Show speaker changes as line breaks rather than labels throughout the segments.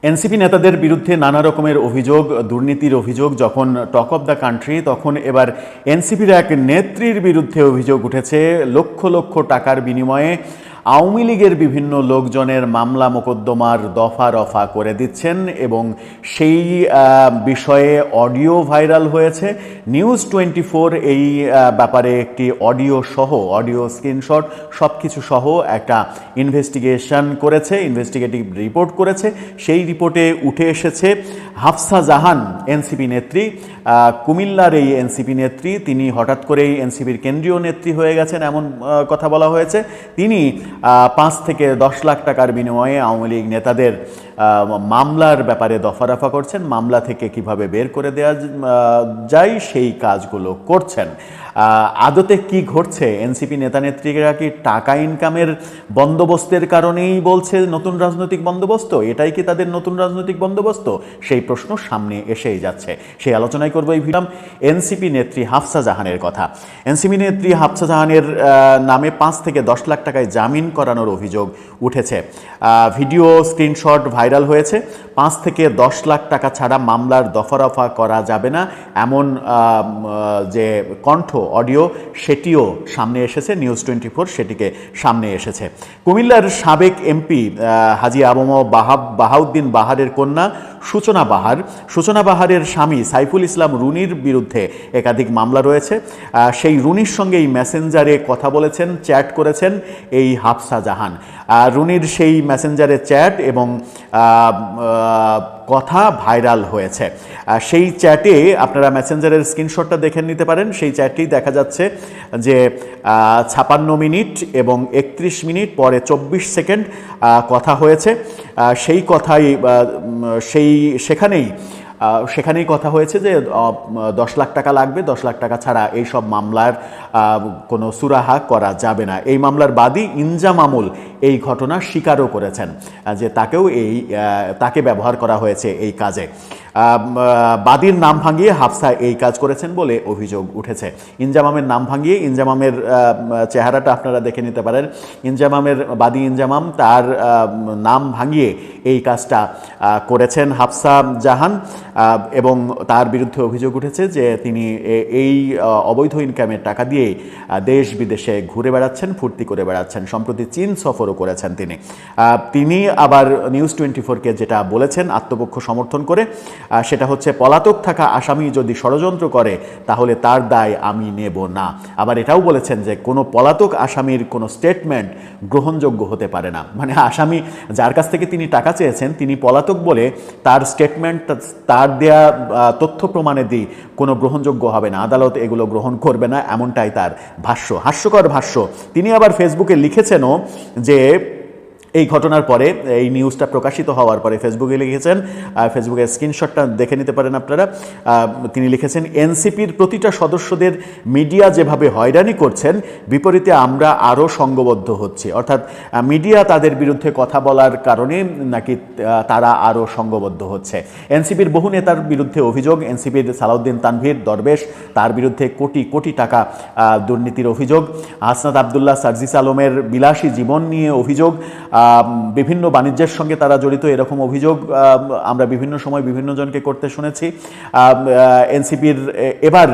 NCP নেতাদের বিরুদ্ধে নানা রকমের অভিযোগ, দুর্নীতির অভিযোগ যখন টক অব দ্য কান্ট্রি, তখন এবার এনসিপির এক নেত্রীর বিরুদ্ধে অভিযোগ উঠেছে। লক্ষ লক্ষ টাকার বিনিময়ে আওয়ামী লীগের বিভিন্ন লোকজনের মামলা মোকদ্দমার দফা রফা করে দিচ্ছেন এবং সেই বিষয়ে অডিও ভাইরাল হয়েছে। নিউজ 24 এই ব্যাপারে একটি অডিও স্ক্রিনশট সব কিছু সহ একটা ইনভেস্টিগেশন করেছে, ইনভেস্টিগেটিভ রিপোর্ট করেছে। সেই রিপোর্টে উঠে এসেছে হাফসা জাহান, এনসিপি নেত্রী, কুমিল্লার এই এনসিপি নেত্রী, তিনি হঠাৎ করেই এনসিপির কেন্দ্রীয় নেত্রী হয়ে গেছেন এমন কথা বলা হয়েছে। তিনি 5 থেকে 10 লাখ টাকার বিনিময়ে আওয়ামী লীগ নেতাদের মামলার ব্যাপারে দফারফা করছেন, মামলা থেকে কিভাবে বের করে দেওয়া যায় সেই কাজগুলো করছেন। আদতে কি ঘটছে? এনসিপি নেতা নেত্রীরা কি টাকা ইনকামের বন্দোবস্তের কারণেই বলছে নতুন রাজনৈতিক বন্দোবস্ত? এটাই কি তাদের নতুন রাজনৈতিক বন্দোবস্ত? সেই প্রশ্ন সামনে এসেই যাচ্ছে। সেই আলোচনায় করবো এই ভিডিও। এনসিপি নেত্রী হাফসা জাহানের কথা। এনসিপি নেত্রী হাফসা জাহানের নামে 5 থেকে 10 লাখ টাকায় জামিন করানোর অভিযোগ উঠেছে। ভিডিও স্ক্রিনশট ভাইরাল হয়েছে। 5 থেকে 10 লাখ টাকা ছাড়া মামলার দফারফা করা যাবে না এমন যে কণ্ঠ অডিও, সেটিও সামনে এসেছে। নিউজ 24 সেটিকে সামনে এসেছে। কুমিল্লার সাবেক এমপি হাজী আবম বাহাউদ্দিন বাহারের কন্যা সূচনা বাহারের স্বামী সাইফুল ইসলাম রুনির বিরুদ্ধে একাধিক মামলা রয়েছে। সেই রুনির সঙ্গে এই মেসেঞ্জারে কথা বলেছেন, চ্যাট করেছেন এই হাফসা জাহান। রুনির সেই মেসেঞ্জারে চ্যাট এবং কথা ভাইরাল হয়েছে। সেই চ্যাটে আপনারা মেসেঞ্জারের স্ক্রিনশটটা দেখে নিতে পারেন। সেই চ্যাটটি দেখা যাচ্ছে যে 56 মিনিট এবং 31 মিনিট পরে 24 সেকেন্ড কথা হয়েছে। সেই কথাই সেখানেই কথা হয়েছে যে 10 লাখ টাকা লাগবে, 10 লাখ টাকা ছাড়া এই সব মামলার কোনো সুরাহা করা যাবে না। এই মামলার বাদী ইনজাম আমুল এই ঘটনা স্বীকারও করেছেন যে তাকে ব্যবহার করা হয়েছে এই কাজে। বাদীর নাম ভাঙিয়ে হাফসা এই কাজ করেছেন বলে অভিযোগ উঠেছে। ইনজামামের নাম ভাঙিয়ে, ইনজামামের চেহারাটা আপনারা দেখে নিতে পারেন। বাদী ইনজামাম, তার নাম ভাঙিয়ে এই কাজটা করেছেন হাফসা জাহান এবং তার বিরুদ্ধে অভিযোগ উঠেছে যে তিনি এই অবৈধ ইনকামের টাকা দিয়ে দেশ বিদেশে ঘুরে বেড়াচ্ছেন, ফুর্তি করে বেড়াচ্ছেন। সম্প্রতি চীন সফরও করেছেন তিনি আবার নিউজ 24-কে যেটা বলেছেন আত্মপক্ষ সমর্থন করে, সেটা হচ্ছে পলাতক থাকা আসামি যদি ষড়যন্ত্র করে তাহলে তার দায় আমি নেব না। আবার এটাও বলেছেন যে কোনো পলাতক আসামির কোনো স্টেটমেন্ট গ্রহণযোগ্য হতে পারে না। মানে আসামি যার কাছ থেকে তিনি টাকা চেয়েছেন তিনি পলাতক বলে তার স্টেটমেন্ট, তার দেয়া তথ্য প্রমাণাদি কোনো গ্রহণযোগ্য হবে না, আদালত এগুলো গ্রহণ করবে না, এমনটাই তার ভাষ্য, হাস্যকর ভাষ্য। তিনি আবার ফেসবুকে লিখেছেনও যে এই ঘটনার পরে, এই নিউজটা প্রকাশিত হওয়ার পরে ফেসবুকে লিখেছেন, ফেসবুকের স্ক্রিনশটটা দেখে নিতে পারেন আপনারা। তিনি লিখেছেন, এনসিপির প্রতিটা সদস্যদের মিডিয়া যেভাবে হয়রানি করছেন, বিপরীতে আমরা আরও সংঘবদ্ধ হচ্ছি। অর্থাৎ মিডিয়া তাদের বিরুদ্ধে কথা বলার কারণে নাকি তারা আরও সংঘবদ্ধ হচ্ছে। এনসিপির বহু নেতার বিরুদ্ধে অভিযোগ। এনসিপির সালাউদ্দিন তানভীর দরবেশ, তার বিরুদ্ধে কোটি কোটি টাকা দুর্নীতির অভিযোগ। হাসনাত আবদুল্লাহ, সার্জিস আলমের বিলাসী জীবন নিয়ে অভিযোগ। বিভিন্ন বাণিজ্যের সঙ্গে তারা জড়িত, এরকম অভিযোগ আমরা বিভিন্ন সময় বিভিন্ন জনকে করতে শুনেছি। এনসিপির এবার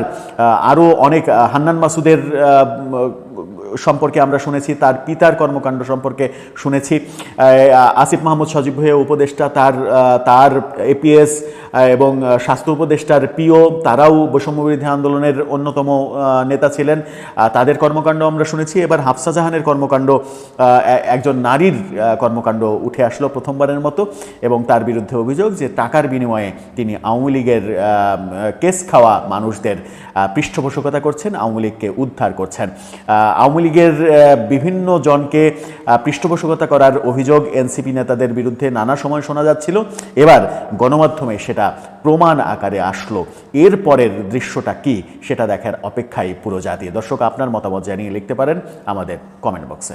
আরও অনেক, হান্নান মাসুদের সম্পর্কে আমরা শুনেছি, তার পিতার কর্মকাণ্ড সম্পর্কে শুনেছি। আসিফ মাহমুদ সজীব ভুঁইয়া উপদেষ্টা, তার এপিএস এবং স্বাস্থ্য উপদেষ্টার পিও, তারাও বৈষম্যবিরোধী আন্দোলনের অন্যতম নেতা ছিলেন, তাদের কর্মকাণ্ড আমরা শুনেছি। এবার হাফসা জাহানের কর্মকাণ্ড, একজন নারীর কর্মকাণ্ড উঠে আসলো প্রথমবারের মতো এবং তার বিরুদ্ধে অভিযোগ যে টাকার বিনিময়ে তিনি আওয়ামী লীগের কেস খাওয়া মানুষদের পৃষ্ঠপোষকতা করছেন, আওয়ামী লীগকে উদ্ধার করছেন। আওয়ামী লীগের বিভিন্ন জনকে পৃষ্ঠপোষকতা করার অভিযোগ এনসিপি নেতাদের বিরুদ্ধে নানা সময় শোনা যাচ্ছিল। এবার গণমাধ্যমে সেটা প্রমাণ আকারে আসলো। এর পরের দৃশ্যটা কি সেটা দেখার অপেক্ষায় পুরো জাতি। দর্শক, আপনার মতামত জানিয়ে লিখতে পারেন আমাদের কমেন্ট বক্সে।